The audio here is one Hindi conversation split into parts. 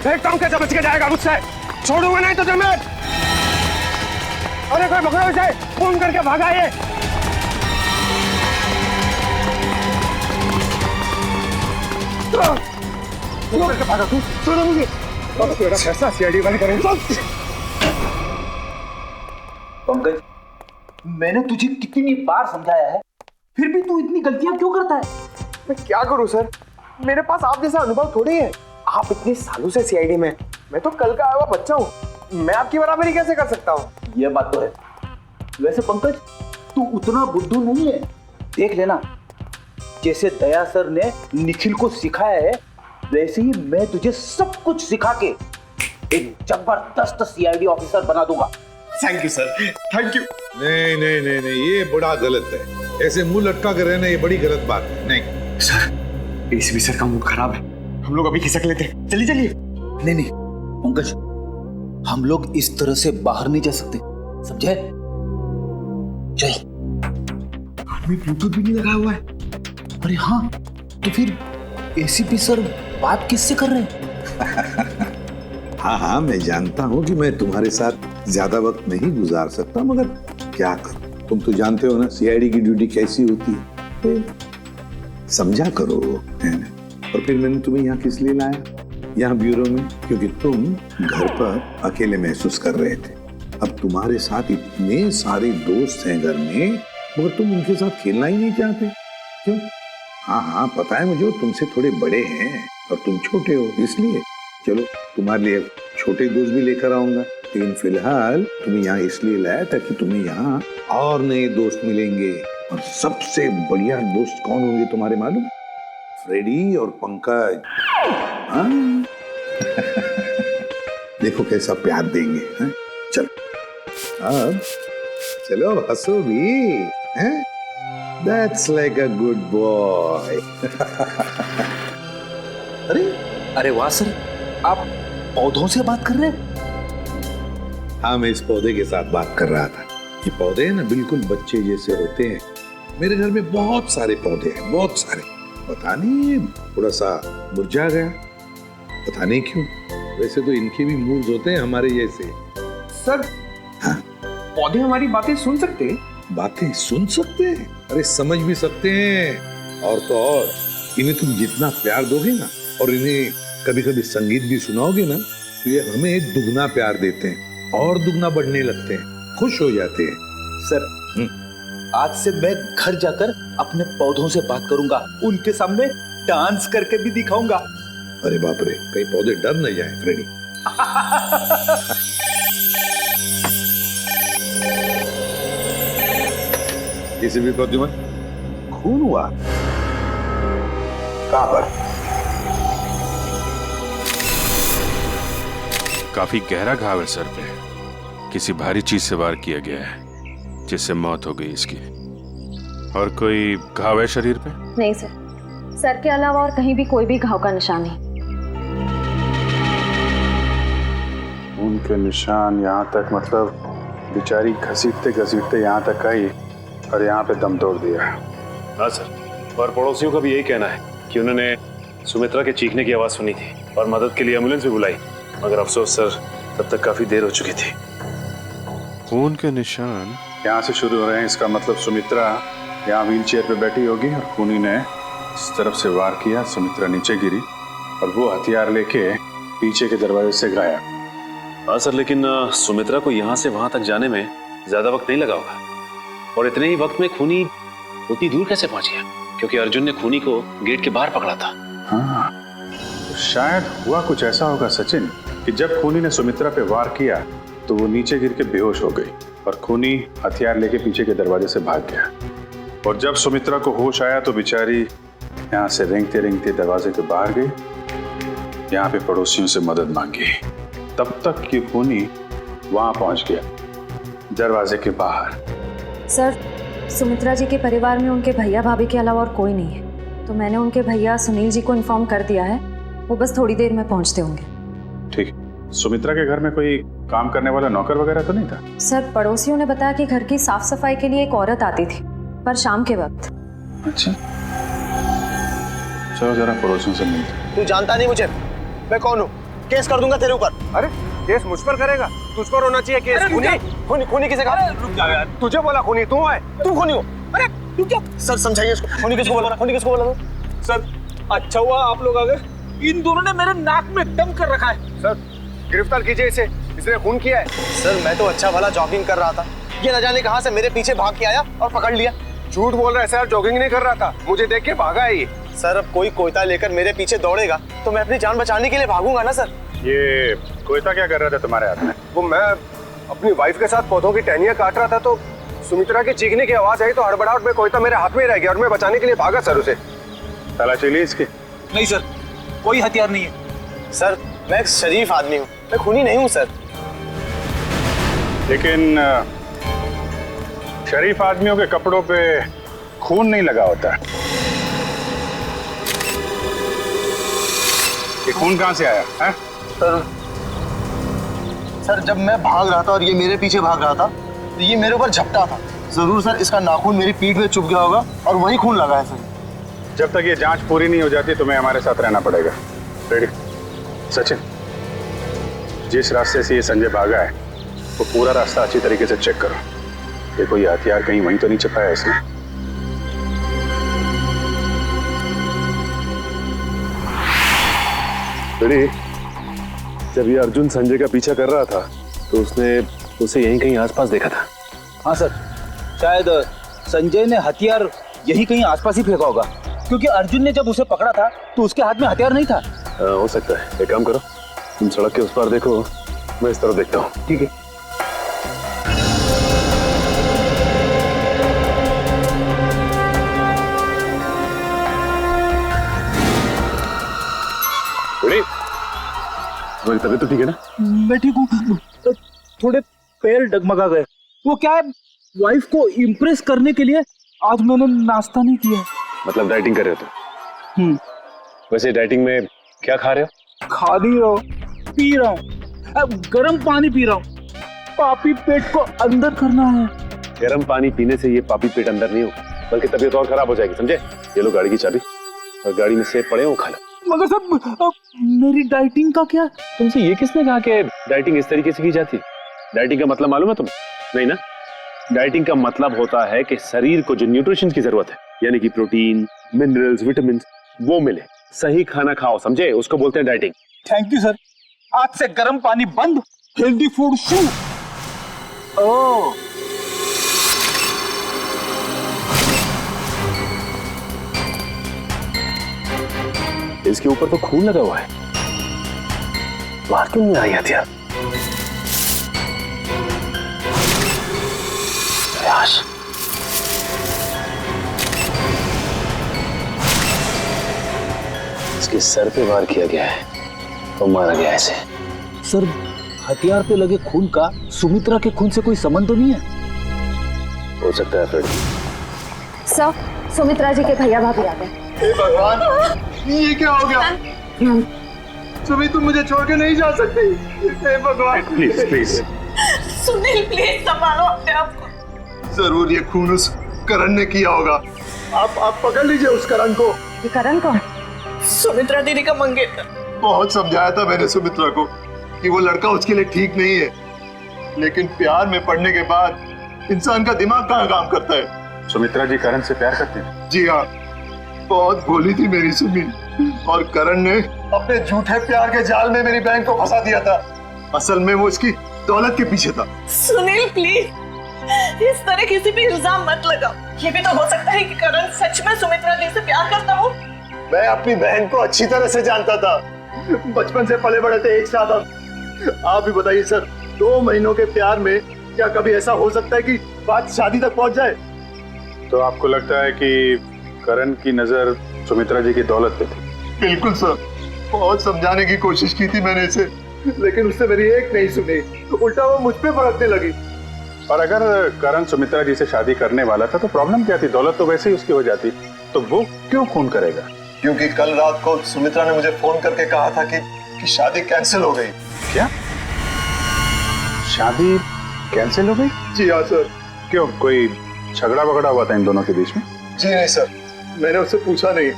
देखता हूँ कैसे बच के जाएगा मुझसे। छोड़ूंगा नहीं तुझे मैं। अरे कोई पकड़ो इसे, फोन करके भागा ये। फोन करके भागा तू, छोड़ो मुझे। अब तेरा फैसला सीआईडी वाले करेंगे। पंकज, मैंने तुझे कितनी बार समझाया है, फिर भी तू इतनी गलतियां क्यों करता है? मैं क्या करूं सर, मेरे पास आप जैसा अनुभव थोड़ी है। आप इतने सालों से सीआईडी में, मैं तो कल का आया हुआ बच्चा हूँ। मैं आपकी बराबरी कैसे कर सकता हूँ? यह बात तो है। वैसे पंकज, तू उतना बुद्धू नहीं है। देख लेना, जैसे दया सर ने निखिल को सिखाया है, वैसे ही मैं तुझे सब कुछ सिखा के एक जबरदस्त सीआईडी ऑफिसर बना दूंगा। Thank you sir, thank you. नहीं नहीं नहीं नहीं, ये बड़ा गलत है। ऐसे मुंह लटका कर रहना ये बड़ी गलत बात है। नहीं सर, एसीपी सर का मूड खराब है, हम लोग अभी खिसक लेते हैं। चलिए चलिए। नहीं नहीं पंकज, हम लोग इस तरह से बाहर नहीं जा सकते, समझे? चल। आदमी ब्लूटूथ भी नहीं लगा हुआ है। अरे हाँ, तो फिर एसीपी सर बात किससे कर रहे हैं? हाँ हाँ, मैं जानता हूँ कि मैं तुम्हारे साथ ज्यादा वक्त नहीं गुजार सकता, मगर क्या करूं, तुम तो जानते हो ना सीआईडी की ड्यूटी कैसी होती है। समझा करो, है ना? और फिर मैंने तुम्हें यहाँ किस लिए लाया, यहाँ ब्यूरो में, क्योंकि तुम घर पर अकेले महसूस कर रहे थे। अब तुम्हारे साथ इतने सारे दोस्त हैं घर में, मगर तुम उनके साथ खेलना ही नहीं चाहते, क्यों? हाँ हाँ पता है मुझे, तुमसे थोड़े बड़े हैं और तुम छोटे हो, इसलिए चलो तुम्हारे लिए छोटे दोस्त भी लेकर आऊंगा। लेकिन फिलहाल तुम्हें यहाँ इसलिए लाया ताकि तुम्हें यहाँ और नए दोस्त मिलेंगे। और सबसे बढ़िया दोस्त कौन होंगे तुम्हारे मालूम? फ्रेडी और पंकज। हाँ? देखो कैसा प्यार देंगे। हाँ? चलो अब चलो हंसो भी, हैं? That's like a good boy. अरे वाह सर, आप पौधों से बात कर रहे हैं? हाँ, मैं इस पौधे के साथ बात कर रहा था। ये पौधे ना बिल्कुल बच्चे जैसे होते हैं। मेरे घर में बहुत सारे पौधे हैं, बहुत सारे। पता नहीं थोड़ा सा मुरझा गया, पता नहीं क्यों। वैसे तो इनके भी मूड्स होते हैं हमारे जैसे। सर, हाँ? पौधे हमारी बातें सुन सकते हैं? बातें सुन सकते हैं? अरे समझ भी सकते हैं। और तो और इन्हें तुम जितना प्यार दोगे ना, और इन्हें कभी कभी संगीत भी सुनाओगे ना, तो ये हमें दुगना प्यार देते हैं और दुगना बढ़ने लगते हैं, खुश हो जाते हैं। सर, आज से मैं घर जाकर अपने पौधों से बात करूंगा, उनके सामने डांस करके भी दिखाऊंगा। अरे बाप रे, कहीं पौधे डर न जाए फ्रेडी। किसी भी पौधे में खून हुआ? कहां पर? काफी गहरा घाव है सर पे, किसी भारी चीज से वार किया गया है जिससे मौत हो गई इसकी। और कोई घाव है शरीर पे? नहीं सर, सर के अलावा और कहीं भी कोई भी घाव का निशान नहीं। उनके निशान यहाँ तक, मतलब बेचारी घसीटते घसीटते यहाँ तक आई और यहाँ पे दम तोड़ दिया। हाँ सर, और पड़ोसियों का भी यही कहना है कि उन्होंने सुमित्रा के चीखने की आवाज़ सुनी थी और मदद के लिए एम्बुलेंस भी बुलाई, मगर अफसोस सर तब तक काफ़ी देर हो चुकी थी। खून के निशान यहाँ से शुरू हो रहे हैं, इसका मतलब सुमित्रा यहाँ व्हील चेयर पर बैठी होगी और खूनी ने इस तरफ से वार किया, सुमित्रा नीचे गिरी और वो हथियार लेके पीछे के दरवाजे से गायब। हाँ सर, लेकिन सुमित्रा को यहाँ से वहाँ तक जाने में ज़्यादा वक्त नहीं लगा होगा, और इतने ही वक्त में खूनी उतनी दूर कैसे पहुँच गया? क्योंकि अर्जुन ने खूनी को गेट के बाहर पकड़ा था। हाँ, तो शायद हुआ कुछ ऐसा होगा सचिन कि जब खूनी ने सुमित्रा पे वार किया तो वो नीचे गिर के बेहोश हो गई और खूनी हथियार लेके पीछे के दरवाजे से भाग गया। और जब सुमित्रा को होश आया तो बेचारी यहाँ से रेंगते रेंगते दरवाजे के बाहर गई, यहाँ पे पड़ोसियों से मदद मांगी। तब तक ये खूनी वहां पहुंच गया, दरवाजे के बाहर। सर, सुमित्रा जी के परिवार में उनके भैया भाभी के अलावा और कोई नहीं है, तो मैंने उनके भैया सुनील जी को इन्फॉर्म कर दिया है, वो बस थोड़ी देर में पहुंचते होंगे। ठीक। सुमित्रा के घर में कोई काम करने वाला नौकर वगैरह तो नहीं था? सर, पड़ोसियों ने बताया कि घर की साफ सफाई के लिए एक औरत आती थी, पर शाम के वक्त। अच्छा, चलो जरा पड़ोसियों से मिलते। तू जानता नहीं मुझे, मैं कौन हूँ, केस कर दूंगा तेरे ऊपर। अरे केस मुझ पर करेगा? तुझ पर होना चाहिए केस। खूनी खूनी किसे कहा? रुक जा यार, तुझे बोला खूनी, तू है, तू खूनी हो। अरे तू क्या? सर समझाइए इसको, खूनी किसको बोला? खूनी किसको बोला? सर अच्छा हुआ आप लोग आ गए, इन दोनों ने मेरे नाक में दम कर रखा है। सर गिरफ्तार कीजिए इसे, इसने खून किया है। सर मैं तो अच्छा भला जॉगिंग कर रहा था, ये न जाने कहां से मेरे पीछे भाग के आया और पकड़ लिया। झूठ बोल रहा है सर, जॉगिंग नहीं कर रहा था, मुझे देख के भागा है ये। सर अब कोई कोयता लेकर मेरे पीछे दौड़ेगा तो मैं अपनी जान बचाने के लिए भागूंगा ना सर। ये कोयता क्या कर रहा था तुम्हारे हाथ में? वो मैं अपनी वाइफ के साथ पौधों की टहनियां काट रहा था तो सुमित्रा की चीखने की आवाज आई तो हड़बड़ाहट में कोयता मेरे हाथ में रह गया और मैं बचाने के लिए भागा सर उसे। तलाशी ली इसकी? नहीं सर, कोई हथियार नहीं है। सर मैं एक शरीफ आदमी हूँ, मैं खूनी नहीं हूँ सर। लेकिन शरीफ आदमियों के कपड़ों पे खून नहीं लगा होता। ये खून कहाँ से आया है? सर जब मैं भाग रहा था और ये मेरे पीछे भाग रहा था तो ये मेरे ऊपर झपटा था। जरूर सर इसका नाखून मेरी पीठ में चुभ गया होगा और वही खून लगा है सर। जब तक ये जांच पूरी नहीं हो जाती तुम्हें हमारे साथ रहना पड़ेगा। रेडी? सचिन, जिस रास्ते से ये संजय भागा है वो पूरा रास्ता अच्छी तरीके से चेक करो। देखो ये हथियार कहीं वहीं तो नहीं छिपाया है इसने। रेडी? जब ये अर्जुन संजय का पीछा कर रहा था तो उसने उसे यहीं कहीं आसपास देखा था। हाँ सर, शायद संजय ने हथियार यही कहीं आसपास ही फेंका होगा, क्योंकि अर्जुन ने जब उसे पकड़ा था तो उसके हाथ में हथियार नहीं था। हो सकता है। एक काम करो, तुम सड़क के उस पार देखो, मैं इस तरफ देखता हूँ। ठीक है। तुम्हारी तबीयत तो ठीक है ना? मैं ठीक हूँ, थोड़े पैर डगमगा गए। वो क्या है, वाइफ को इम्प्रेस करने के लिए आज मैंने नाश्ता नहीं किया। मतलब डाइटिंग कर रहे हो तुम? वैसे डाइटिंग में क्या खा रहे हो? खा नहीं रहा हूँ, पी रहा हूँ। अब गर्म पानी पी रहा हूँ, पापी पेट को अंदर करना है। गर्म पानी पीने से ये पापी पेट अंदर नहीं होगा, बल्कि तबीयत और खराब हो जाएगी, समझे? ये लो गाड़ी की चाबी, और गाड़ी में सेब पड़े हो खा लो। मगर सर मेरी डाइटिंग का क्या? तुमसे ये किसने कहा कि डाइटिंग इस तरीके से की जाती है? डाइटिंग का मतलब मालूम है तुम्हें? नहीं ना? डाइटिंग का मतलब होता है कि शरीर को जो न्यूट्रिशन की जरूरत है, यानी कि प्रोटीन, मिनरल्स, विटामिन, वो मिले। सही खाना खाओ, समझे? उसको बोलते हैं डाइटिंग। थैंक यू सर, आज से गर्म पानी बंद, हेल्दी फूड शुरू। ओह इसके ऊपर तो खून लगा हुआ है, बाहर क्यों नहीं आई हथियार? प्रयास। इसके सर पे वार किया गया है और मारा गया ऐसे। सर, हथियार पे लगे खून का सुमित्रा के खून से कोई संबंध तो नहीं है? हो सकता है फ्रेड। सर सुमित्रा जी के भैया भाभी आ गए। हे भगवान, ये क्या हो गया? सुमी तुम मुझे छोड़ के नहीं जा सकती। हे भगवान प्लीज प्लीज। सुनील प्लीज संभालो अपने आप को। जरूर ये खून उस करण ने किया होगा। आप पकड़ लीजिए उस करण को। ये करण कौन? सुमित्रा दीदी का मंगेतर। बहुत समझाया था मैंने सुमित्रा को कि वो लड़का उसके लिए ठीक नहीं है, लेकिन प्यार में पड़ने के बाद इंसान का दिमाग कहाँ काम करता है। सुमित्रा जी करण से प्यार करती हैं? जी हाँ, बहुत भोली थी मेरी सुमी, और करण ने अपने झूठे प्यार के जाल में मेरी बहन को फंसा दिया था। असल में वो इसकी दौलत के पीछे था। सुनील प्लीज इस तरह किसी भी इल्जाम मत लगाओ। ये भी तो हो सकता है कि करण सच में सुमित्रा दी से प्यार करता हो। मैं अपनी बहन को अच्छी तरह से जानता था, बचपन से पले बड़े थे एक साथ। आप भी बताइए सर, 2 महीनों के प्यार में क्या कभी ऐसा हो सकता है कि बात शादी तक पहुंच जाए? तो आपको लगता है कि करण की नजर सुमित्रा जी की दौलत पे थी? बिल्कुल सर, बहुत समझाने की कोशिश की थी मैंने इसे, लेकिन उसने मेरी एक नहीं सुनी, उल्टा वो मुझ पे भड़कने लगी। और अगर करण सुमित्रा जी से शादी करने वाला था तो प्रॉब्लम क्या थी? दौलत तो वैसे ही उसकी हो जाती, तो वो क्यों खून करेगा? क्योंकि कल रात को सुमित्रा ने मुझे फोन करके कहा था कि शादी कैंसिल हो गई। क्या? शादी कैंसिल हो गई? जी हाँ सर। क्यों, कोई झगड़ा वगड़ा हुआ था इन दोनों के बीच में? जी नहीं सर, मैंने उससे पूछा नहीं।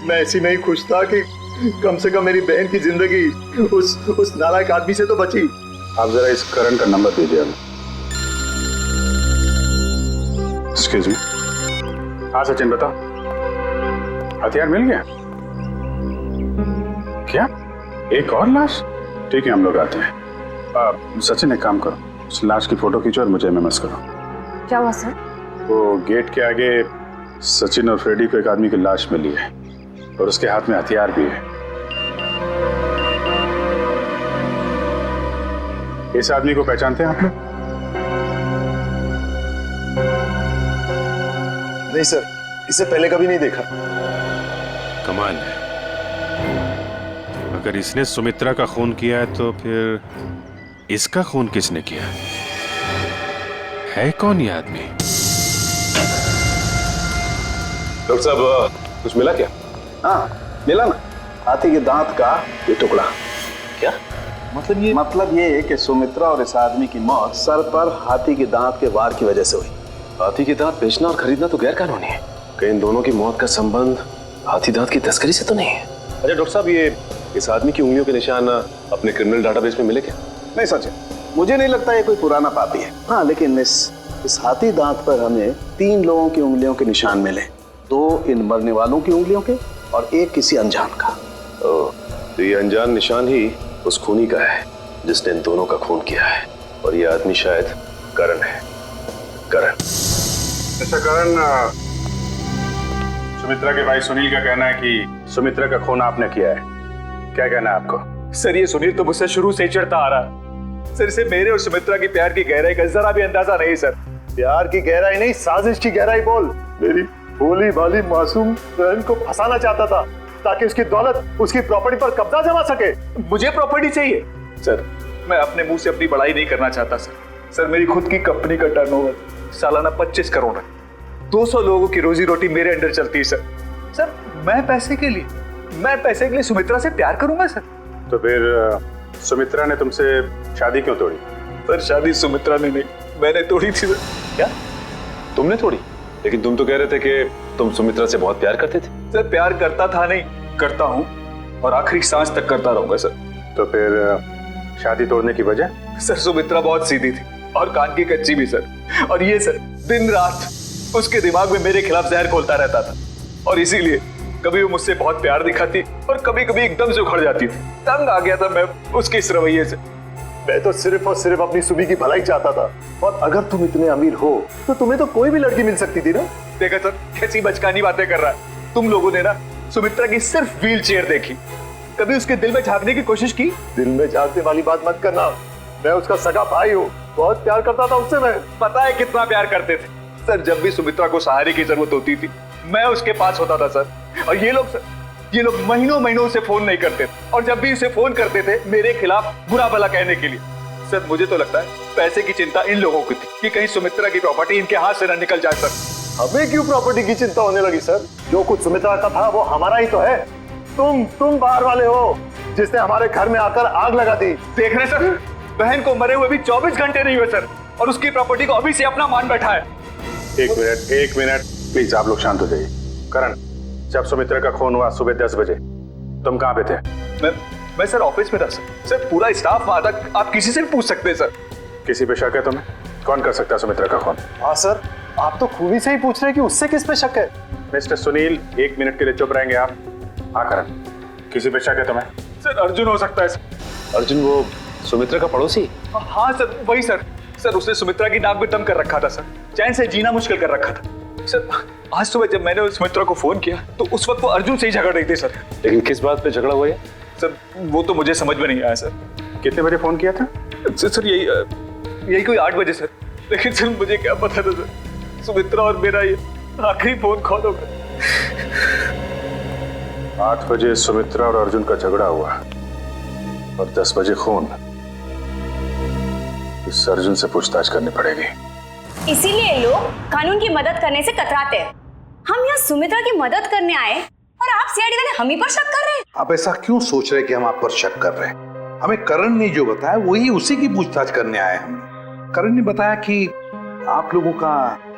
मैं ऐसी में ही खुश था कि कम से कम मेरी बहन की जिंदगी उस नालायक आदमी से तो बची। आप जरा इस करण का नंबर दीजिए हमें। Excuse me. हाँ सचिन बताओ, हथियार मिल गया क्या? एक और लाश? ठीक है हम लोग आते हैं। सचिन एक काम करो, उस लाश की फोटो खींचो और मुझे एमएमएस करो। क्या हुआ सर? वो गेट के आगे सचिन और फ्रेडी को एक आदमी की लाश मिली है और उसके हाथ में हथियार भी है। इस आदमी को पहचानते हैं आप लोग? नहीं सर, इसे पहले कभी नहीं देखा। कमाल है, अगर इसने सुमित्रा का खून किया है तो फिर इसका खून किसने किया? है कौन ये आदमी? डॉक्टर साहब कुछ मिला क्या? हाँ मिला ना, हाथी के दांत का ये टुकड़ा। क्या मतलब ये है कि सुमित्रा और इस आदमी की मौत सर पर हाथी के दांत के वार की वजह से हुई। हाथी के दांत बेचना और खरीदना तो गैर कानूनी है। कहीं इन दोनों की मौत का संबंध हाथी दांत की तस्करी से तो नहीं है? अच्छा डॉक्टर साहब, ये इस आदमी की उंगलियों के निशान अपने क्रिमिनल डाटाबेस में मिले क्या? नहीं सच है, मुझे नहीं लगता ये कोई पुराना पापी है। हाँ लेकिन इस हाथी दांत पर हमें 3 लोगों की उंगलियों के निशान मिले, 2 इन मरने वालों की उंगलियों के और 1 किसी अनजान का। तो ये अनजान निशान ही उस खूनी का है जिसने इन दोनों का खून किया है, और ये आदमी शायद करण है। करण। अच्छा करण, सुमित्रा के भाई सुनील का कहना है कि सुमित्रा का खून आपने किया है, क्या कहना है आपको? सर ये सुनील तो मुझसे शुरू से ही चढ़ता आ रहा है। सर इसे मेरे और सुमित्रा की प्यार की गहराई का जरा भी अंदाजा नहीं सर। प्यार की गहराई नहीं, साजिश की गहराई बोल। मेरी भोली भाली मासूम बहन को फंसाना चाहता था ताकि उसकी दौलत, उसकी प्रॉपर्टी पर कब्जा जमा सके। मुझे प्रॉपर्टी चाहिए सर, मैं अपने मुंह से अपनी बड़ाई नहीं करना चाहता सर। सर मेरी खुद की कंपनी का टर्नओवर सालाना 25 करोड़ है। 200 लोगों की रोजी रोटी मेरे अंडर चलती है सर। सर मैं पैसे के लिए सुमित्रा से प्यार करूंगा सर। तो फिर सुमित्रा ने तुमसे शादी क्यों तोड़ी? सर शादी सुमित्रा ने नहीं, मैंने तोड़ी थी सर। क्या तुमने तोड़ी? लेकिन तुम तो कह रहे थे कि तुम सुमित्रा से बहुत प्यार करते थे। सर प्यार करता था नहीं, करता हूँ और आखिरी सांस तक करता रहूंगा सर। तो फिर शादी तोड़ने की वजह? सर सुमित्रा बहुत सीधी थी और कान की कच्ची भी सर। और ये सर दिन रात उसके दिमाग में मेरे खिलाफ जहर घोलता रहता था, और इसीलिए कभी वो मुझसे बहुत प्यार दिखाती और कभी कभी एकदम से उखड़ जाती थी। तंग आ गया था मैं उसके इस रवैये से। मैं तो सिर्फ और सिर्फ अपनी सुबी की भलाई चाहता था, और अगर तुम इतने अमीर हो तो तुम्हें तो कोई भी लड़की मिल सकती थी ना। देखा सर कैसी बचकानी बातें कर रहा है। तुम लोगों ने ना सुमित्रा की सिर्फ व्हील चेयर देखी, कभी उसके दिल में झांकने की कोशिश की? दिल में झांकने वाली बात मत करना, मैं उसका सगा भाई हूँ, बहुत प्यार करता था उससे। मैं पता है कितना प्यार करते थे सर। जब भी सुमित्रा को सहारे की जरूरत होती थी मैं उसके पास होता था सर। और ये लोग महीनों महीनों से फोन नहीं करते थे, और जब भी उसे फोन करते थे मेरे खिलाफ बुरा भला कहने के लिए। सर मुझे तो लगता है पैसे की चिंता इन लोगों की थी कि कहीं सुमित्रा की प्रॉपर्टी इनके हाथ से न निकल जाए सर। हमें क्यों प्रॉपर्टी की चिंता होने लगी सर? जो कुछ सुमित्रा का था वो हमारा ही तो है। तुम बाहर वाले हो जिसने हमारे घर में आकर आग लगा दी। देख रहे सर, बहन को मरे हुए भी 24 घंटे नहीं हुए सर, और उसकी प्रॉपर्टी को अभी से अपना मान बैठा है। एक मिनट प्लीज, आप लोग शांत हो जाइए। करण, जब सुमित्रा का खून हुआ सुबह 10 बजे तुम कहाँ पे थे? मैं सर ऑफिस में था सर। पूरा स्टाफ वहां था, आप किसी से भी पूछ सकते हैं सर। किसी पे शक है तुम्हें? कौन कर सकता है सुमित्रा का खून? हाँ सर, आप तो खूनी से ही पूछ रहे हैं कि उससे किस पे शक है। मिस्टर सुनील 1 मिनट के लिए चुप रहेंगे आप? हाँ करण, किसी पे शक है तुम्हें? सर अर्जुन हो सकता है सर। अर्जुन वो सुमित्रा का पड़ोसी? हाँ सर वही सर। सर उसने सुमित्रा की नाक में दम कर रखा था सर, चैन से जीना मुश्किल कर रखा था सर। आज सुबह जब मैंने सुमित्रा को फोन किया तो उस वक्त वो अर्जुन से ही झगड़ रही थी सर। लेकिन किस बात पे झगड़ा हुआ है सर? वो तो मुझे समझ में नहीं आया सर। कितने बजे फोन किया था? सर यही कोई 8 बजे सर। लेकिन सर मुझे क्या पता था सर, सुमित्रा और मेरा ये आखिरी फोन कॉल होगा। 8 बजे सुमित्रा और अर्जुन का झगड़ा हुआ और 10 बजे खून। इस अर्जुन से पूछताछ करनी पड़ेगी। इसीलिए लोग कानून की मदद करने से कतराते हैं। हम यहाँ सुमित्रा की मदद करने आए और आप सीआईडी वाले हम ही पर शक कर रहे हैं। आप ऐसा क्यों सोच रहे हैं कि हम आप पर शक कर रहे हैं? हमें करण ने जो बताया वही उसी की पूछताछ करने आए हम। करण ने बताया कि आप लोगों का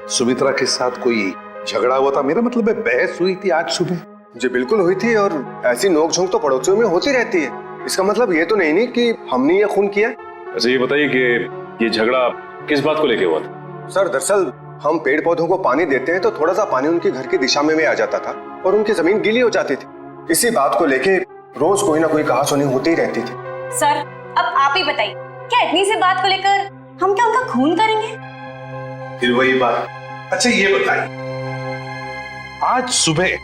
सुमित्रा के साथ कोई झगड़ा हुआ था। मेरा मतलब है बहस हुई थी आज सुबह। जी बिल्कुल हुई थी, और ऐसी नोकझोंक तो पड़ोसियों में होती रहती है। इसका मतलब ये तो नहीं कि हमने ये खून किया। अच्छा ये बताइए कि ये झगड़ा किस बात को लेके हुआ था? सर दरअसल हम पेड़ पौधों को पानी देते हैं तो थोड़ा सा पानी उनके घर की दिशा में आ जाता था और उनकी जमीन गीली हो जाती थी। इसी बात को लेके रोज कोई ना कोई कहासुनी होती ही रहती थी। सर अब आप ही बताइए, क्या इतनी सी बात को लेकर हम क्या उनका खून करेंगे? फिर वही बात। अच्छा ये बताइए, आज सुबह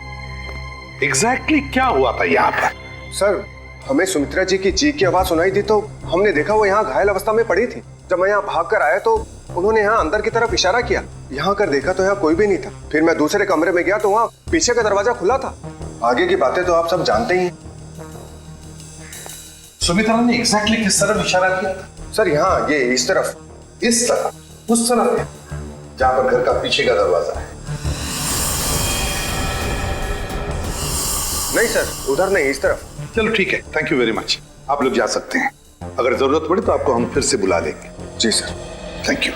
एग्जैक्टली क्या हुआ था यहाँ पर? सर हमें सुमित्रा जी की चीख की आवाज सुनाई दी तो हमने देखा वो यहाँ घायल अवस्था में पड़ी थी। जब मैं यहाँ भाग कर आया तो उन्होंने यहाँ अंदर की तरफ इशारा किया। यहाँ कर देखा तो यहाँ कोई भी नहीं था। फिर मैं दूसरे कमरे में गया तो वहाँ पीछे का दरवाजा खुला था। आगे की बातें तो आप सब जानते ही हैं। सुमित्रा ने एग्जैक्टली किस तरफ इशारा किया था? सर यहाँ ये इस तरफ, इस तरफ, उस तरफ है जहां पर घर का पीछे का दरवाजा है। नहीं सर उधर नहीं, इस तरफ। चलो ठीक है, थैंक यू वेरी मच। आप लोग जा सकते हैं। अगर जरूरत पड़े तो आपको हम फिर से बुला लेंगे। जी सर, थैंक यू।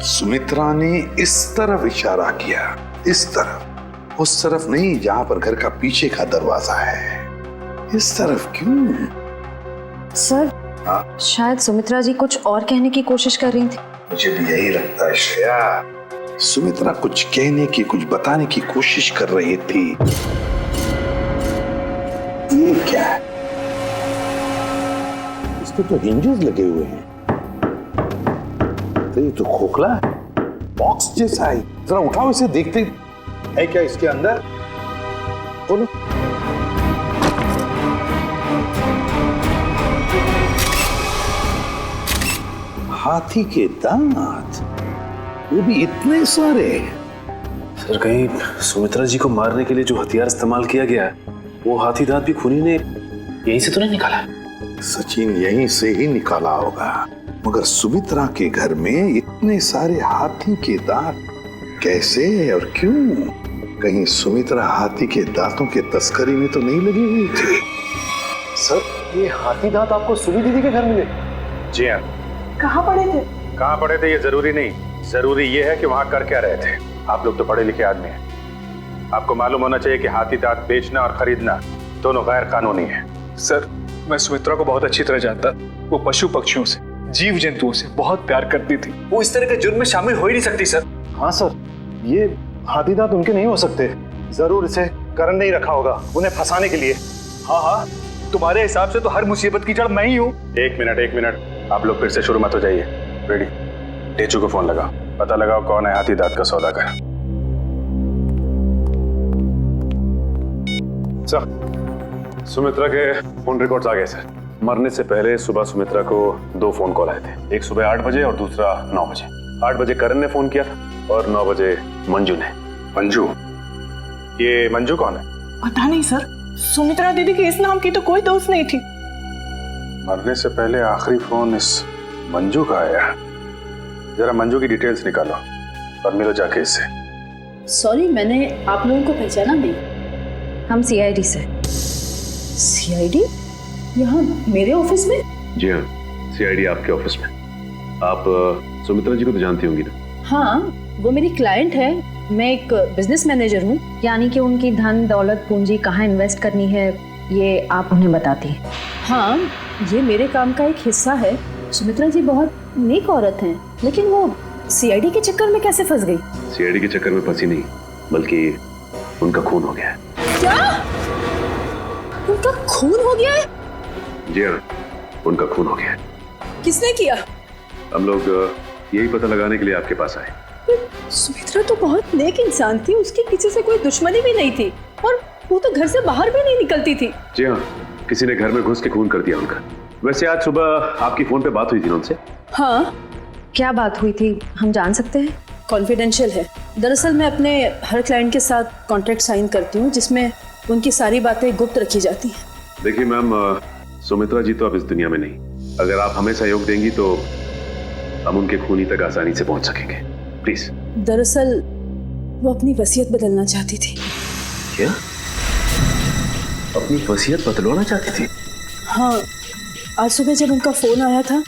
सुमित्रा ने इस तरफ इशारा किया, इस तरफ, उस तरफ नहीं जहां पर घर का पीछे का दरवाजा है। इस तरफ क्यों? सर शायद सुमित्रा जी कुछ और कहने की कोशिश कर रही थी। मुझे भी यही लगता है श्रेया, सुमित्रा कुछ कहने की, कुछ बताने की कोशिश कर रही थी। ये क्या है? इस पे तो हिंजेस लगे हुए हैं। तो ये तो खोखला है, बॉक्स जैसा है। जरा उठाओ इसे, देखते है क्या इसके अंदर। बोलो। हाथी के दांत, वो भी इतने सारे। सर कहीं सुमित्रा जी को मारने के लिए जो हथियार इस्तेमाल किया गया है वो हाथी दांत भी खूनी ने यहीं से तो नहीं निकाला? सचिन यहीं से ही निकाला होगा, मगर सुमित्रा के घर में इतने सारे हाथी के दांत कैसे और क्यों? कहीं सुमित्रा हाथी के दांतों के तस्करी में तो नहीं लगी हुई थी? सर ये हाथी दांत आपको सुनी दीदी के घर मिले? जी हाँ। कहाँ पड़े थे? कहाँ पड़े थे ये जरूरी नहीं, जरूरी ये है कि वहां कर क्या रहे थे। आप लोग तो पढ़े लिखे आदमी हैं, आपको मालूम होना चाहिए कि हाथी दांत बेचना और खरीदना दोनों गैर कानूनी है। सर मैं सुमित्रा को बहुत अच्छी तरह जानता। वो पशु पक्षियों से, जीव जंतुओं से बहुत प्यार करती थी। वो इस तरह के जुर्म में शामिल हो ही नहीं सकती सर। हाँ सर, ये हाथी दांत उनके नहीं हो सकते। जरूर इसे करण नहीं रखा होगा उन्हें फंसाने के लिए। हाँ हाँ, तुम्हारे हिसाब से तो हर मुसीबत की जड़ मैं ही हूँ। एक मिनट, आप लोग फिर से शुरू मत हो जाइए। रेडी, टेचू को फोन लगाओ, पता लगाओ कौन है हाथी दांत का सौदागर। सर सुमित्रा के फोन रिकॉर्ड्स आ गए सर। मरने से पहले सुबह सुमित्रा को 2 फोन कॉल आए थे, एक सुबह 8 बजे और दूसरा 9 बजे। 8 बजे करण ने फोन किया था और 9 बजे मंजू ने। मंजू? ये मंजू कौन है? पता नहीं सर, सुमित्रा दीदी की इस नाम की तो कोई दोस्त नहीं थी। मरने से पहले आखिरी फोन इस मंजू का आया। जरा मंजू की डिटेल्स निकालो और मिलो जाके इससे। सॉरी, मैंने आप लोगों को पहचाना नहीं। हम सीआईडी से। सीआईडी? यहाँ मेरे ऑफिस में? जी हाँ, सीआईडी आपके ऑफिस में। आप सुमित्रा जी को तो जानती होंगी ना? हाँ, वो मेरी क्लाइंट है। मैं एक बिजनेस मैनेजर हूँ। यानी कि उनकी धन दौलत पूंजी कहाँ इन्वेस्ट करनी है ये आप उन्हें बताती हैं? हाँ, ये मेरे काम का एक हिस्सा है। सुमित्रा जी बहुत नेक औरत हैं, लेकिन वो सीआईडी के चक्कर में कैसे फंस गई? सीआईडी के चक्कर में फंसी नहीं, बल्कि उनका खून हो गया है। क्या? उनका खून हो गया है? जी हाँ, उनका खून हो गया है। किसने किया? हम लोग यही पता लगाने के लिए आपके पास आए। सुमित्रा तो बहुत नेक इंसान थी, उसकी किसी से कोई दुश्मनी भी नहीं थी और वो तो घर से बाहर भी नहीं निकलती थी। जी हाँ, किसी ने घर में घुस के खून कर दिया उनका। वैसे आज सुबह आपकी फोन पे बात हुई थी ना उनसे? हाँ। क्या बात हुई थी, हम जान सकते हैं? कॉन्फिडेंशियल है। दरअसल मैं अपने हर क्लाइंट के साथ कॉन्ट्रैक्ट साइन करती हूँ जिसमें उनकी सारी बातें गुप्त रखी जाती हैं। देखिए मैम, सुमित्रा जी तो अब इस दुनिया में नहीं। अगर आप हमें सहयोग देंगी तो हम उनके खूनी तक आसानी से पहुंच सकेंगे। प्लीज। दरअसल वो अपनी वसीयत बदलना चाहती थी। क्या? अपनी वसीयत बदलवाना चाहती थी? हाँ, आज सुबह जब उनका फोन आया था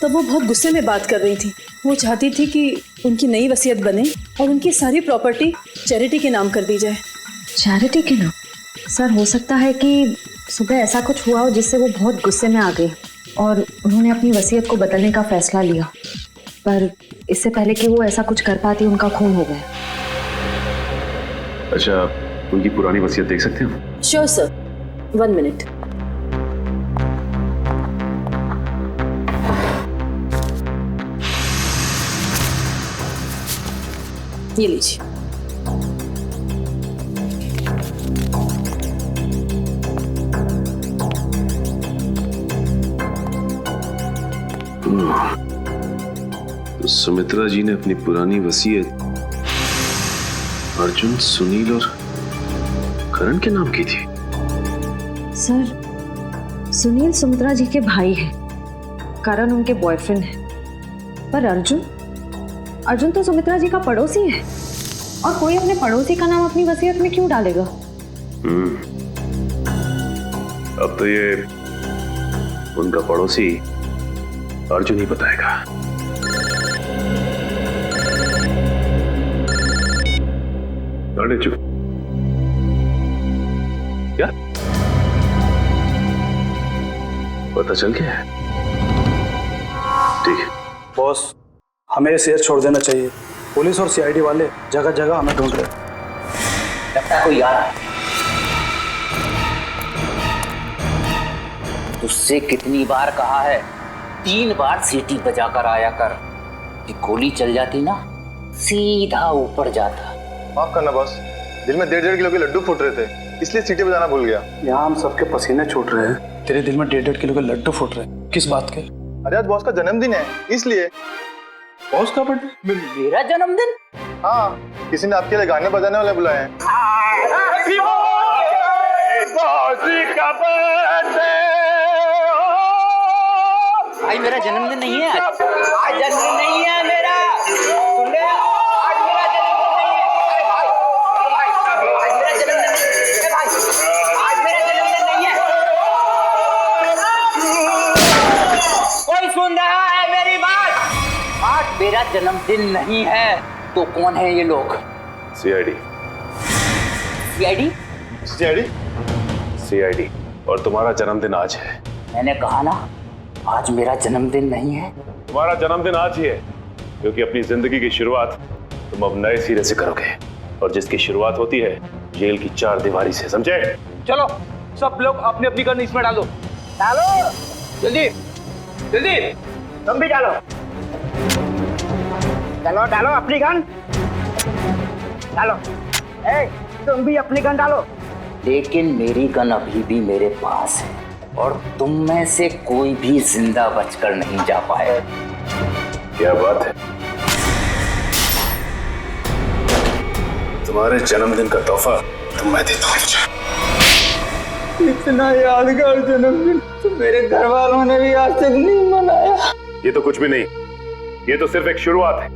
तब वो बहुत गुस्से में बात कर रही थी। वो चाहती थी कि उनकी नई वसीयत बने और उनकी सारी प्रॉपर्टी चैरिटी के नाम कर दी जाए। चैरिटी के नाम? सर, हो सकता है कि सुबह ऐसा कुछ हुआ हो जिससे वो बहुत गुस्से में आ गई और उन्होंने अपनी वसीयत को बदलने का फैसला लिया, पर इससे पहले कि वो ऐसा कुछ कर पाती उनका खून हो गया। अच्छा, उनकी पुरानी वसीयत देख सकते हैं? Sure sir, 1 minute. ये लीजिए। तो सुमित्रा जी ने अपनी पुरानी वसीयत अर्जुन, सुनील और करण के नाम की थी। सर, सुनील सुमित्रा जी के भाई हैं, करण उनके बॉयफ्रेंड है, पर अर्जुन तो सुमित्रा जी का पड़ोसी है, और कोई अपने पड़ोसी का नाम अपनी वसीयत में क्यों डालेगा? अब तो ये उनका पड़ोसी अर्जुन ही बताएगा। अरे चुप, क्या पता चल गया है? ठीक है बॉस, हमें ये शहर छोड़ देना चाहिए। पुलिस और सीआईडी वाले जगह जगह हमें ढूंढ रहे। लगता है कोई आ रहा है। तुझसे कितनी बार कहा है, 3 बार सीटी बजाकर आया कर, कि गोली चल जाती ना सीधा ऊपर जाता। माफ करना बॉस, दिल में 1.5 किलो के लड्डू फूट रहे थे, इसलिए सीटी बजाना भूल गया। यहाँ हम सबके पसीने छूट रहे हैं, तेरे दिल में 1.5 किलो के लड्डू फूट रहे हैं। किस बात के? अरे आज बॉस का जन्मदिन है, इसलिए। बॉस का बर्थडे? मेरा जन्मदिन? हाँ, किसी ने आपके लिए गाने बजाने वाले बुलाए हैं। भाई मेरा जन्मदिन नहीं है आज जन्मदिन नहीं है मेरा। सुन ले, आज मेरा जन्मदिन नहीं है। अरे भाई आज मेरा जन्मदिन नहीं है। भाई आज मेरा जन्मदिन नहीं है। कोई सुन रहा है मेरी बात? आज मेरा जन्मदिन नहीं है। तो कौन है ये लोग? सीआईडी। सीआईडी? सीआईडी? सीआईडी। और तुम्हारा जन्मदिन आज है। मैंने कहा ना, आज मेरा जन्मदिन नहीं है। तुम्हारा जन्मदिन आज ही है, क्योंकि अपनी जिंदगी की शुरुआत तुम अब नए सिरे से करोगे, और जिसकी शुरुआत होती है जेल की 4 दीवारी से, समझे? चलो सब लोग अपनी अपनी गन इसमें डालो। डालो जल्दी जल्दी, तुम भी डालो। डालो डालो अपनी गन डालो। ए, तुम भी अपनी गन डालो। लेकिन मेरी गन अभी भी मेरे पास है, और तुम में से कोई भी जिंदा बचकर नहीं जा पाए। क्या बात है? तुम्हारे जन्मदिन का तोहफा तो मैं देता हूँ। इतना यादगार जन्मदिन तो मेरे घर वालों ने भी आज तक नहीं मनाया। ये तो कुछ भी नहीं, ये तो सिर्फ एक शुरुआत है।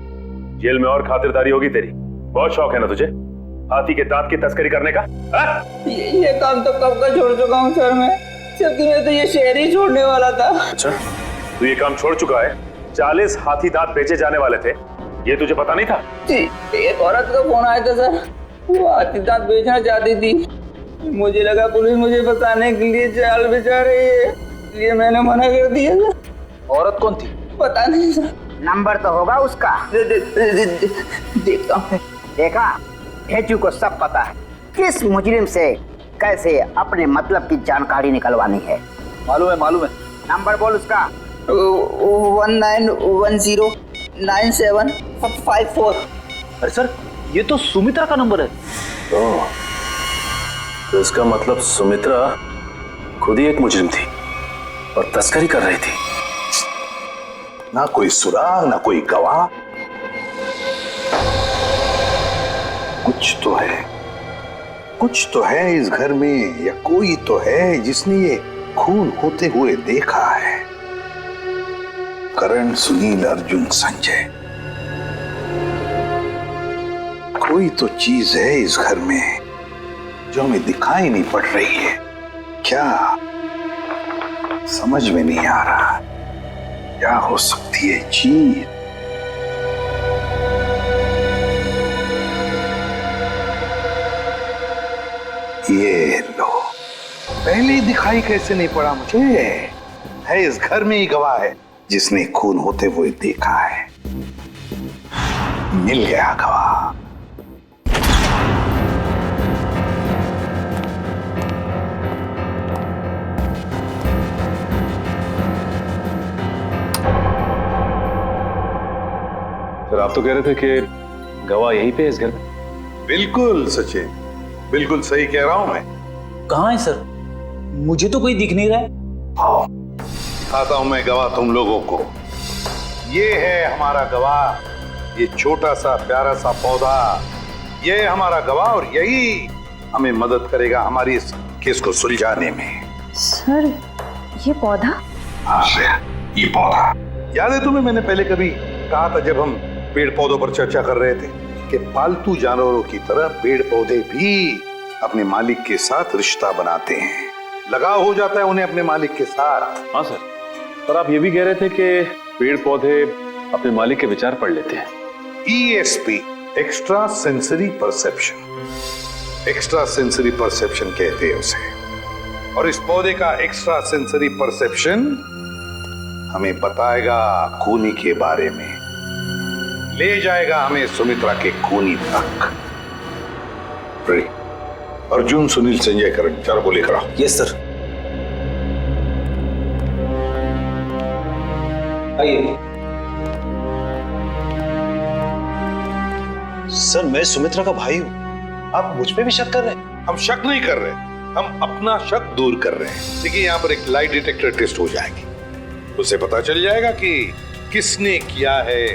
जेल में और खातिरदारी होगी तेरी। बहुत शौक है ना तुझे हाथी के दांत की तस्करी करने का? ये काम तो कब का छोड़ चुका हूँ सर मैं, जबकि मैं तो ये शहर ही छोड़ने वाला था। अच्छा, तू ये काम छोड़ चुका है? 40 हाथी दांत बेचे जाने वाले थे, ये तुझे पता नहीं था? जी, एक औरत का फोन आया था सर, वो हाथी दांत बेचना चाहती थी। मुझे लगा पुलिस मुझे बताने के लिए जाल बिछा रही है, इसलिए मैंने मना कर दिया सर। औरत कौन थी? पता नहीं सर। नंबर तो होगा उसका। देखता हूँ। देखा, भेजू को सब पता है किस मुजरिम से कैसे अपने मतलब की जानकारी निकलवानी है। मालूम है मालूम है। नंबर बोल उसका। 19109754। अरे सर, ये तो सुमित्रा का नंबर है। तो इसका मतलब सुमित्रा खुद ही एक मुजरिम थी और तस्करी कर रही थी। ना कोई सुराग, ना कोई गवाह। कुछ तो है इस घर में, या कोई तो है जिसने ये खून होते हुए देखा है। करण, सुनील, अर्जुन, संजय, कोई तो चीज है इस घर में जो हमें दिखाई नहीं पड़ रही है। क्या समझ में नहीं आ रहा। क्या हो सकती है चीज? ये लो, पहले ही दिखाई कैसे नहीं पड़ा मुझे? है इस घर में ही गवाह है जिसने खून होते हुए देखा है। मिल गया गवाह। सर आप तो कह रहे थे कि गवाह यहीं पे है इस घर में। बिल्कुल सचिन, बिल्कुल सही कह रहा हूं मैं। कहाँ है सर? मुझे तो कोई दिख नहीं रहा है। आओ दिखाता हूं मैं गवाह तुम लोगों को। ये है हमारा गवाह, ये छोटा सा प्यारा सा पौधा, ये है हमारा गवाह और यही हमें मदद करेगा हमारी इस केस को सुलझाने में। सर ये पौधा? हाँ ये पौधा याद है तुम्हें? मैंने पहले कभी कहा था जब हम पेड़ पौधों पर चर्चा कर रहे थे कि पालतू जानवरों की तरह पेड़ पौधे भी अपने मालिक के साथ रिश्ता बनाते हैं, लगाव हो जाता है उन्हें अपने मालिक के साथ। हाँ सर, पर आप ये भी कह रहे थे कि पेड़ पौधे अपने मालिक के विचार पढ़ लेते हैं। ESP, extra sensory perception, extra sensory perception कहते हैं उसे। और इस पौधे का एक्स्ट्रा सेंसरी परसेप्शन हमें बताएगा खूनी के बारे में, ले जाएगा हमें सुमित्रा के खूनी तक। अर्जुन, सुनील, संजय, करण, चारों को लेकर आओ। Yes sir. आइए। सर मैं सुमित्रा का भाई हूं, आप मुझ पे भी शक कर रहे हैं? हम शक नहीं कर रहे, हम अपना शक दूर कर रहे हैं। देखिए यहाँ पर एक लाई डिटेक्टर टेस्ट हो जाएगी, उसे पता चल जाएगा कि किसने किया है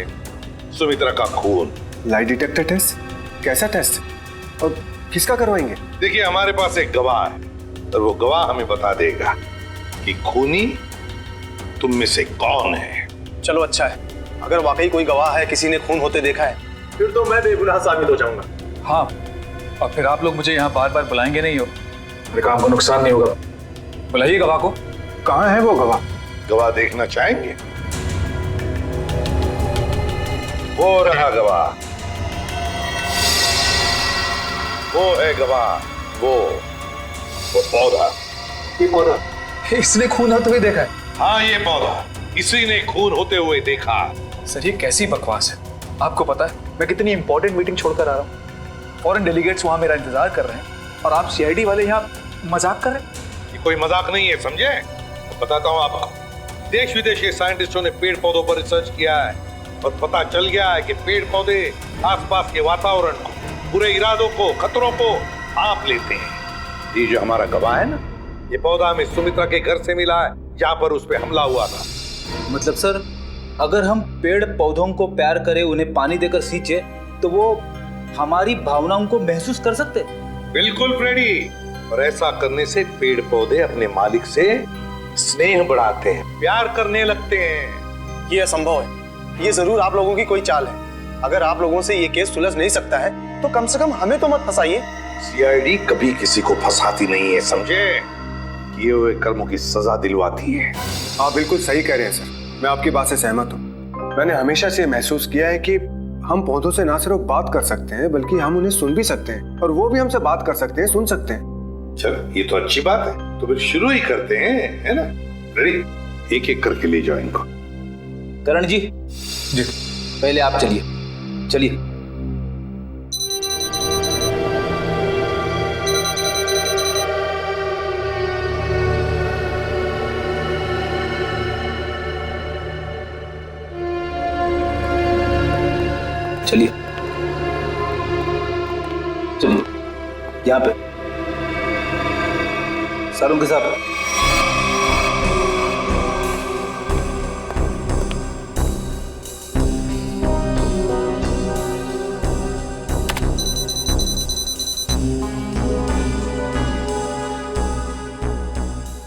सुमित्रा का खून। Lie detector test? कैसा टेस्ट और किसका करवाएंगे? देखिए हमारे पास एक गवाह है और वो गवाह हमें बता देगा कि खूनी तुम में से कौन है। चलो अच्छा है, अगर वाकई कोई गवाह है, किसी ने खून होते देखा है, फिर तो मैं बेगुनाह साबित हो जाऊंगा। हाँ, और फिर आप लोग मुझे यहाँ बार बार बुलाएंगे नहीं हो, मेरे काम को नुकसान नहीं होगा। बुलाइए गवाह को। कहाँ है वो गवाह? गवाह देखना चाहेंगे? वो रहा गवाह, वो है गवाह, वो पौधा। ये पौधा? इसने खून होते हुए देखा है? हाँ ये पौधा, इसी ने खून होते हुए देखा। सर ये कैसी बकवास है? आपको पता है मैं कितनी इंपॉर्टेंट मीटिंग छोड़कर आ रहा हूँ, फॉरेन डेलीगेट्स वहां मेरा इंतजार कर रहे हैं और आप सीआईडी वाले यहाँ मजाक कर रहे हैं? ये कोई मजाक नहीं है, समझे? तो बताता हूँ आपको, देश विदेश के साइंटिस्टों ने पेड़ पौधों पर रिसर्च किया है और पता चल गया है कि पेड़ पौधे आसपास के वातावरण को, बुरे इरादों को, खतरों को भांप लेते हैं। ये जो हमारा गवाह है ना, ये पौधा हमें सुमित्रा के घर से मिला है जहाँ पर उस पर हमला हुआ था। मतलब सर, अगर हम पेड़ पौधों को प्यार करें, उन्हें पानी देकर सींचे, तो वो हमारी भावनाओं को महसूस कर सकते? बिल्कुल फ्रेडी, और ऐसा करने से पेड़ पौधे अपने मालिक से स्नेह बढ़ाते हैं, प्यार करने लगते हैं। ये असंभव है, ये जरूर आप लोगों की कोई चाल है। अगर आप लोगों से ये केस सुलझ नहीं सकता है तो कम से कम हमें तो मत फंसाइए। सीआईडी कभी किसी को फंसाती नहीं है, समझे? किए हुए कर्मों की सजा दिलवाती है। आप बिल्कुल सही कह रहे हैं सर, मैं आपकी बात से सहमत हूँ। मैंने हमेशा से महसूस किया है कि हम पौधों से ना सिर्फ बात कर सकते हैं बल्कि हम उन्हें सुन भी सकते हैं और वो भी हमसे बात कर सकते हैं, सुन सकते हैं। चलो ये तो अच्छी बात है, तो फिर शुरू ही करते हैं, है ना? रेडी? एक एक करके ले जाओ इनको। करण जी, जी पहले आप चलिए, चलिए। चलिए चलिए, यहाँ पे सारों के साथ।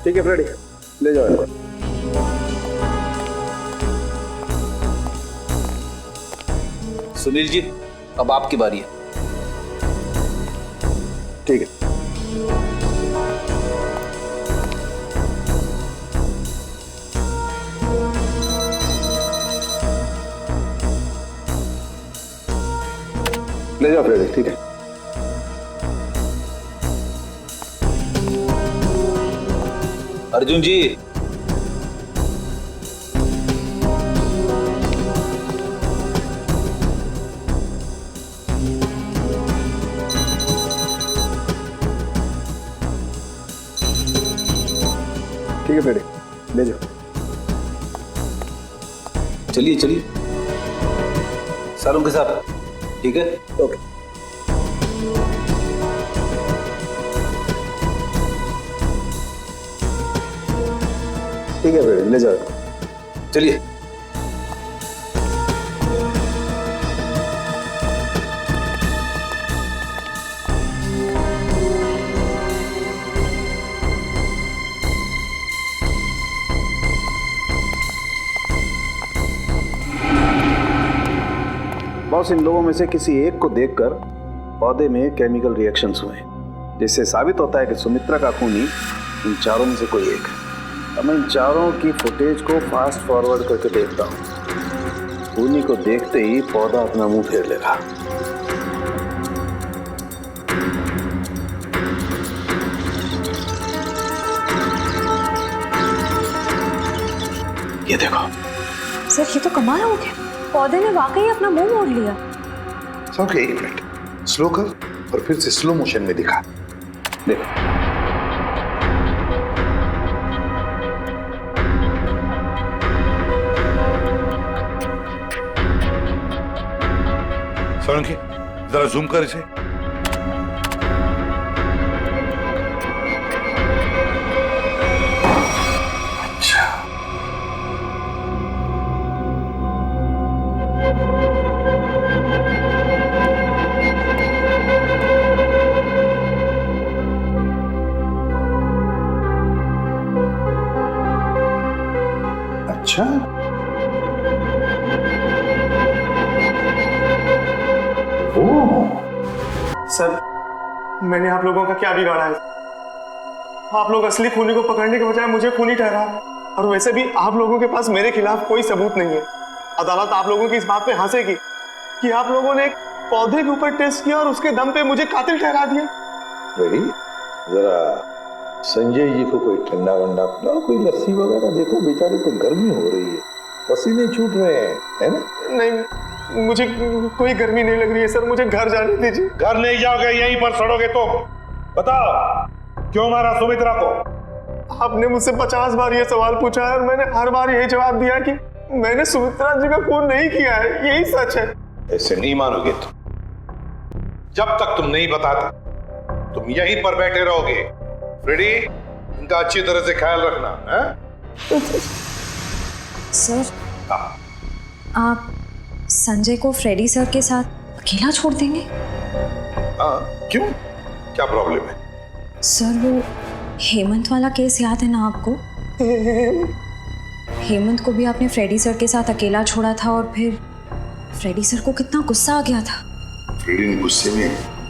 ठीक है फ्रेडी, ले जाओ इनको। सुनील जी, अब आपकी बारी है। ठीक है। ले जाओ फ्रेडी, ठीक है। अर्जुन जी, ठीक है फ्रेडी, ले जाओ। चलिए चलिए, सारों के साथ, ठीक है? ओके। ठीक है फ्रेडी, ले जाओ। चलिए। बॉस, इन लोगों में से किसी एक को देखकर पौधे में केमिकल रिएक्शंस हुए, जिससे साबित होता है कि सुमित्रा का खूनी इन चारों में से कोई एक है। अब मैं इन चारों की फुटेज को फास्ट फॉरवर्ड करके देखता हूँ। खूनी को देखते ही पौधा अपना मुंह फेर लेगा। ये देखो सर, ये तो कमाल हो गया, पौधे ने वाकई अपना मुंह मोड़ लिया। ओके, एक मिनट, स्लो कर और फिर से स्लो मोशन में दिखा। देखो, सोलंकी, जरा जूम कर इसे। अच्छा, अच्छा, सर, मैंने आप लोगों का क्या बिगाड़ा है? आप लोग असली खूनी को पकड़ने के बजाय मुझे खूनी ठहरा है। और वैसे भी आप लोगों के पास मेरे खिलाफ कोई सबूत नहीं है। अदालत आप लोगों की इस बात पे हंसेगी कि आप लोगों ने एक पौधे के ऊपर टेस्ट किया और उसके दम पे मुझे कातिल ठहरा दिया। रेडी, जरा संजय जी को कोई ठंडा वंडा पिलाओ, कोई लस्सी वगैरह। देखो बेचारे को गर्मी हो रही है, पसीने छूट रहे हैं, है ना? नहीं, मुझे कोई गर्मी नहीं लग रही है सर, मुझे घर जाने दीजिए। घर नहीं जाओगे, यहीं पर सड़ोगे तुम। बताओ, क्यों मारा सुमित्रा को? आपने मुझसे 50 बार ये सवाल पूछा है और मैंने हर बार यही जवाब दिया कि मैंने सुमित्रा जी का खून नहीं किया है, यही सच है। ऐसे नहीं मानोगे तुम। जब तक तुम नहीं बताते तुम यहीं पर बैठे रहोगे। फ्रेडी, इनका अच्छी तरह से ख्याल रखना है? सर, आप संजय को फ्रेडी सर के साथ अकेला छोड़ देंगे? हाँ, क्यों? क्या प्रॉब्लम है? सर, वो हेमंत वाला केस याद है ना आपको? हेमंत को भी आपने फ्रेडी सर के साथ अकेला छोड़ा था और फिर फ्रेडी सर को कितना गुस्सा आ गया था। फ्रेडी ने गुस्से में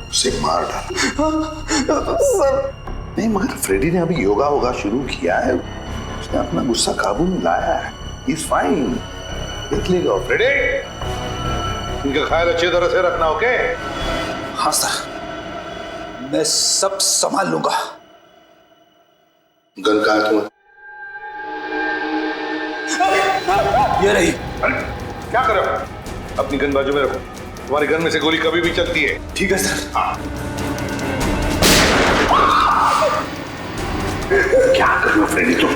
उसे मार डाला। सर, नहीं, मगर फ्रेडी ने अभी योगा होगा शुरू किया है, उसने अपना गुस्सा काबू में लाया है। इज फाइन, देख लेगा। फ्रेडी, इनका ख्याल अच्छी तरह से रखना, ओके? हाँ सर, मैं सब संभाल लूंगा। गन कहाँ है तुम्हारी? ये रही। अरे, क्या कर रहे हो? अपनी गन बाजू में रखो, तुम्हारी गन में से गोली कभी भी चलती है। ठीक है सर। हाँ। क्या कर रहे हो फ्रेडी तुम?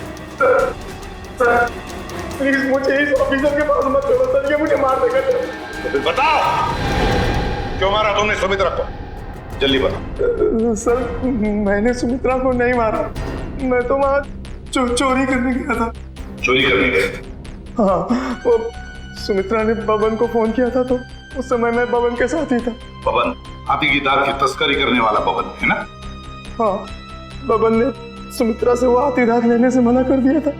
प्लीज मुझे इस ऑफिसर के पास मत छोड़ो सर, ये मुझे मार देगा। तो फिर बताओ, क्यों मारा तुमने सुमित्रा को? जल्दी बताओ। सर, मैंने सुमित्रा को नहीं मारा, मैं तो वहां चोरी करने गया था। चोरी करने गए? हाँ, वो सुमित्रा ने बबन को फोन किया था, तो उस समय मैं बबन के साथ ही था। बबन, हाथी की दाल की तस्करी करने वाला बबन, है ना? हाँ, बबन ने सुमित्रा से वो हाथी दांत लेने से मना कर दिया था,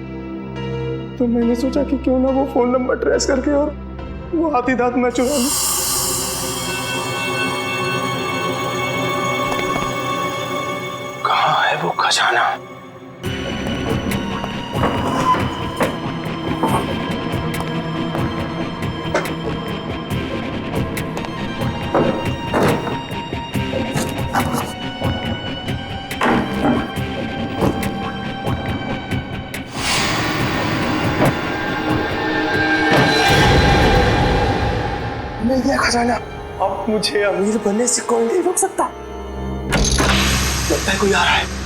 तो मैंने सोचा कि क्यों ना वो फोन नंबर ट्रेस करके और वो हाथी दांत मैं चुरा लूं। कहाँ है वो खजाना? खजाना। अब मुझे अमीर बनने से कोई नहीं रोक सकता। लगता है कोई आ रहा है।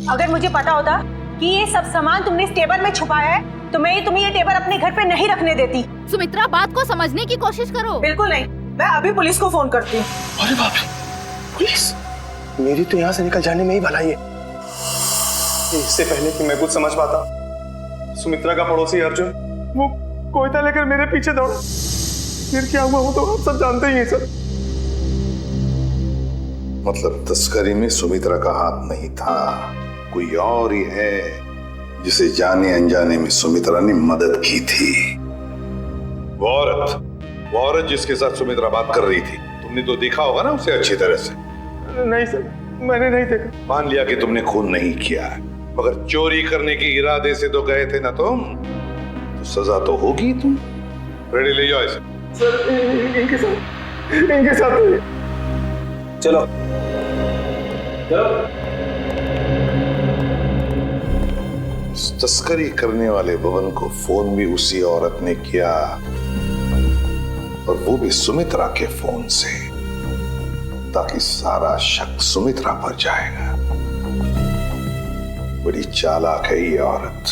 अगर मुझे पता होता कि ये सब सामान तुमने इस टेबल में छुपाया है तो मैं तुम्हें ये टेबल अपने घर पे नहीं रखने देती। सुमित्रा, बात को समझने की कोशिश करो। बिल्कुल नहीं, मैं अभी पुलिस को फोन करती हूँ। अरे बाप रे, पुलिस! मेरी तो यहाँ से निकल जाने में ही भलाई है। इससे पहले कि मैं कुछ समझ पाता, सुमित्रा का पड़ोसी अर्जुन वो कोयता लेकर मेरे पीछे दौड़ा। फिर क्या हुआ वो तो आप सब जानते ही हैं सर। मतलब तस्करी में सुमित्रा का हाथ नहीं था, कोई और ही है जिसे जाने अनजाने में सुमित्रा ने मदद की थी। वो औरत जिसके साथ सुमित्रा बात कर रही थी, तुमने तो देखा होगा ना उसे अच्छी तरह से। नहीं सर, मैंने नहीं देखा। मान लिया कि तुमने खून नहीं किया, मगर चोरी करने के इरादे से तो गए थे ना तुम, तो सजा तो होगी तुम। रेडी, ले जाओ इसे। सर इनके साथ चलो। तस्करी करने वाले भवन को फोन भी उसी औरत ने किया, और वो भी सुमित्रा के फोन से, ताकि सारा शक सुमित्रा पर जाएगा। बड़ी चालाक है ये औरत,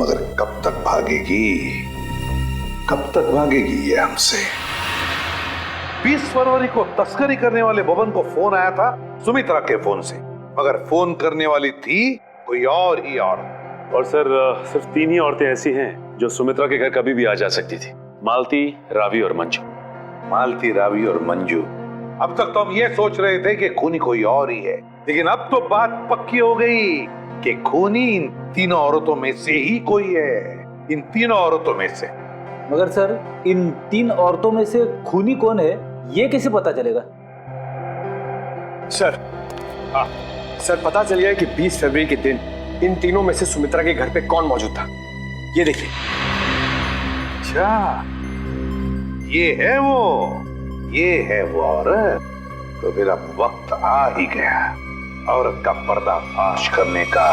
मगर कब तक भागेगी ये हमसे। 20 फरवरी को तस्करी करने वाले भवन को फोन आया था सुमित्रा के फोन से, मगर फोन करने वाली थी कोई और ही औरत। और सर सिर्फ 3 ही औरतें ऐसी हैं जो सुमित्रा के घर कभी भी आ जा सकती थी, मालती, रावी और मंजू। मालती, रावी और मंजू। अब तक तो हम ये सोच रहे थे कि खूनी कोई और ही है, लेकिन अब तो बात पक्की हो गई कि खूनी इन तीनों औरतों में से ही कोई है। इन तीनों औरतों में से। मगर सर, इन 3 औरतों में से खूनी कौन है ये कैसे पता चलेगा? सर सर पता चल गया कि 20 फरवरी के दिन इन तीनों में से सुमित्रा के घर पे कौन मौजूद था। ये देखिए। अच्छा, ये है वो औरत। तो फिर अब वक्त आ ही गया औरत का पर्दाफाश करने का।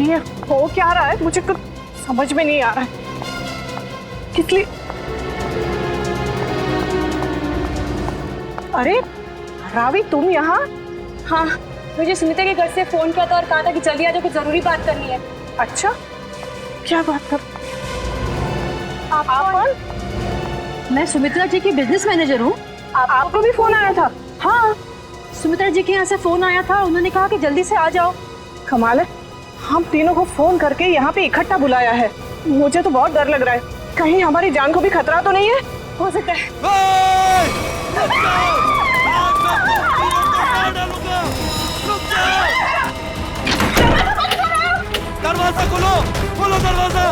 ये हो क्या रहा है, मुझे कुछ समझ में नहीं आ रहा है। किस लिए? अरे रावी, तुम यहाँ? हाँ, मुझे सुमित्रा के घर से फोन किया था और कहा था कि जल्दी आ जाओ, कुछ जरूरी बात करनी है। अच्छा, क्या बात कर? आप कौन? मैं सुमित्रा जी की बिजनेस मैनेजर हूँ। आपको भी फोन आया था? हाँ, सुमित्रा जी के यहाँ से फोन आया था, उन्होंने कहा कि जल्दी से आ जाओ। कमाल है, हम तीनों को फोन करके यहाँ पे इकट्ठा बुलाया है। मुझे तो बहुत डर लग रहा है, कहीं हमारी जान को भी खतरा तो नहीं है? हो सकता है। दरवाजा खोलो दरवाजा।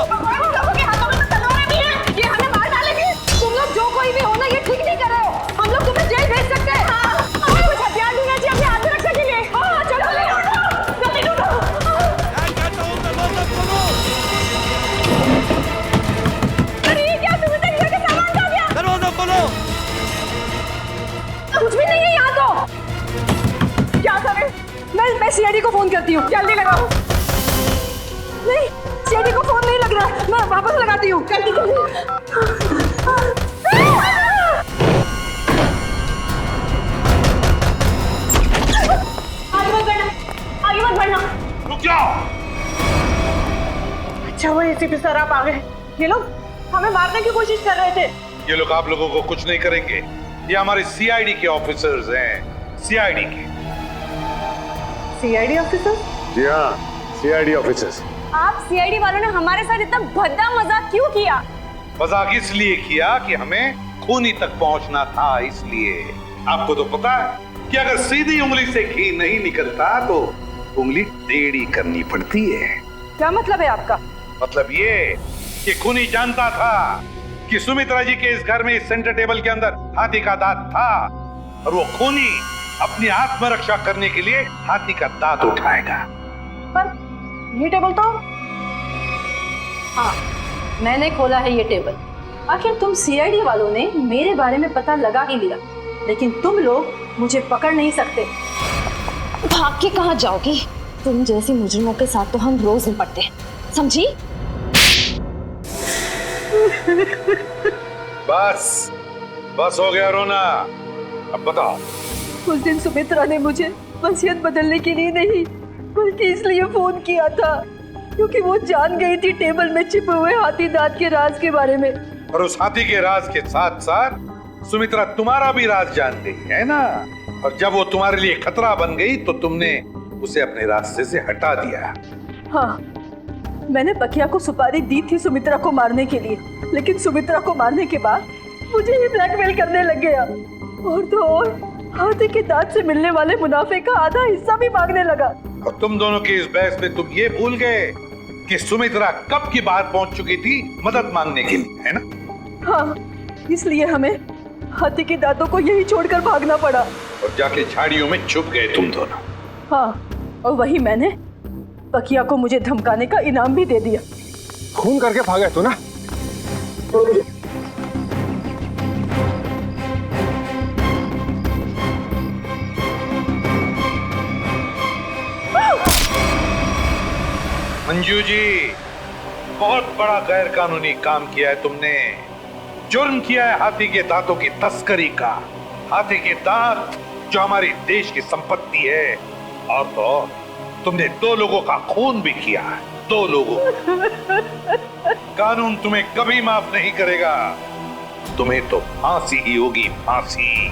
ये हमें मार डालेंगे। तुम लोग जो कोई भी हो ना, ये ठीक नहीं कर रहे हो। हम लोग तुम्हें जेल भेज सकते हैं। कुछ हथियार देना चाहिए अपनी आत्मरक्षा के लिए। चलो अरे ये क्या, सुमित्रा के घर के सामान खा गया। दरवाजा खोलो। कुछ भी नहीं है यहाँ तो। क्या करें? मैं सीआईडी को फोन करती हूँ, जल्दी लगाओ। नहीं, सीआईडी को फोन नहीं लग रहा, मैं वापस लगाती हूँ। जल्दी जल्दी। आगे मत बढ़ना। रुक जाओ। अच्छा वो एसीपी सर आप आ गए। ये लोग हमें मारने की कोशिश कर रहे थे। ये लोग आप लोगों को कुछ नहीं करेंगे, ये हमारे सीआईडी के ऑफिसर्स हैं। सीआईडी के। CID officer? जी हाँ, सीआईडी ऑफिसर्स। आप सीआईडी वालों ने हमारे साथ इतना भद्दा मजाक क्यों किया? मजाक इसलिए किया कि हमें खूनी तक पहुंचना था, इसलिए। आपको तो पता है कि अगर सीधी उंगली से घी नहीं निकलता तो उंगली टेढ़ी करनी पड़ती है। क्या मतलब है आपका? मतलब ये कि खूनी जानता था कि सुमित्रा जी के इस घर में, इस सेंटर टेबल के अंदर हाथी का दांत था, और वो खूनी अपनी आत्मरक्षा करने के लिए हाथी का दांत उठाएगा। पर ये टेबल तो... हाँ, मैंने खोला है ये टेबल। आखिर तुम सीआईडी वालों ने मेरे बारे में पता लगा ही लिया, लेकिन तुम लोग मुझे पकड़ नहीं सकते। भाग के कहाँ जाओगी? तुम जैसी मुजरिमों के साथ तो हम रोज निपटते हैं, समझी? बस बस हो गया रोना। अब बताओ। उस दिन सुमित्रा ने मुझे वसीयत बदलने के लिए नहीं बल्कि इसलिए फोन किया था क्योंकि वो जान गई थी टेबल में छिपे हुए हाथी दांत के राज के बारे में। और उस हाथी के राज के साथ साथ सुमित्रा तुम्हारा भी राज जान गई है ना। और जब वो तुम्हारे लिए खतरा बन गई तो तुमने उसे अपने रास्ते से हटा दिया। हाँ, मैंने बकिया को सुपारी दी थी सुमित्रा को मारने के लिए, लेकिन सुमित्रा को मारने के बाद मुझे ही ब्लैकमेल करने लग गया। और तो और हाथी के दांत से मिलने वाले मुनाफे का आधा हिस्सा भी मांगने लगा। और तुम दोनों की इस बहस में तुम ये भूल गए कि सुमित्रा कब की बात पहुंच चुकी थी मदद मांगने के लिए, है ना? हाँ, इसलिए हमें हाथी के दांतों को यही छोड़कर भागना पड़ा। और जाके झाड़ियों में छुप गए तुम दोनों। हाँ, और वही मैंने बकिया को मुझे धमकाने का इनाम भी दे दिया। खून करके भागा तू ना। मंजू जी, बहुत बड़ा गैर कानूनी काम किया है तुमने। जुर्म किया है हाथी के दांतों की तस्करी का। हाथी के दांत जो हमारी देश की संपत्ति है। और तो तुमने 2 लोगों का खून भी किया है, 2 लोगों। कानून तुम्हें कभी माफ नहीं करेगा। तुम्हें तो फांसी ही होगी, फांसी।